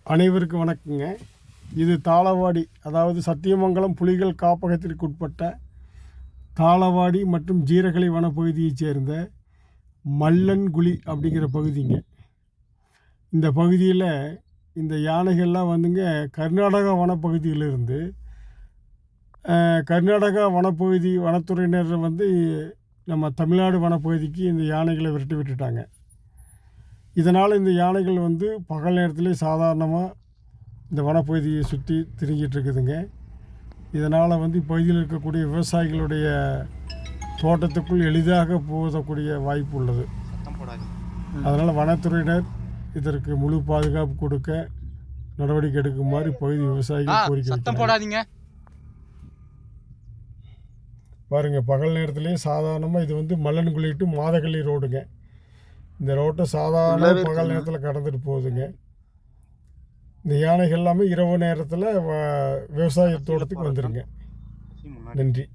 அனைவருக்கும் வணக்கங்க. இது தாளவாடி, அதாவது சத்தியமங்கலம் புலிகள் காப்பகத்திற்கு உட்பட்ட தாளவாடி மற்றும் ஜீரகலை வனப்பகுதியைச் சேர்ந்த மல்லன்குழி அப்படிங்கிற பகுதிங்க. இந்த பகுதியில் இந்த யானைகள்லாம் வந்துங்க கர்நாடகா வனப்பகுதியிலிருந்து கர்நாடகா வனப்பகுதி வனத்துறையினர் வந்து நம்ம தமிழ்நாடு வனப்பகுதிக்கு இந்த யானைகளை விரட்டி விட்டுட்டாங்க. இதனால் இந்த யானைகள் வந்து பகல் நேரத்திலே சாதாரணமாக இந்த வனப்பகுதியை சுற்றி திரிஞ்சிட்ருக்குதுங்க. இதனால் வந்து இப்பகுதியில் இருக்கக்கூடிய விவசாயிகளுடைய தோட்டத்துக்குள் எளிதாக போகக்கூடிய வாய்ப்பு உள்ளது. அதனால் வனத்துறையினர் இதற்கு முழு பாதுகாப்பு கொடுக்க நடவடிக்கை எடுக்குமாறு பகுதி விவசாயிகள் கோரிக்கை போடாதீங்க. பாருங்கள், பகல் நேரத்திலே சாதாரணமாக இது வந்து மல்லன்குழி டு மாதகள்ளி ரோடுங்க. இந்த ரோட்டை சாதாரண பகல் நேரத்தில் கடந்துட்டு போகுதுங்க. இந்த யானைகள் எல்லாமே இரவு நேரத்தில் விவசாய தோட்டத்துக்கு வந்துடுங்க. நன்றி.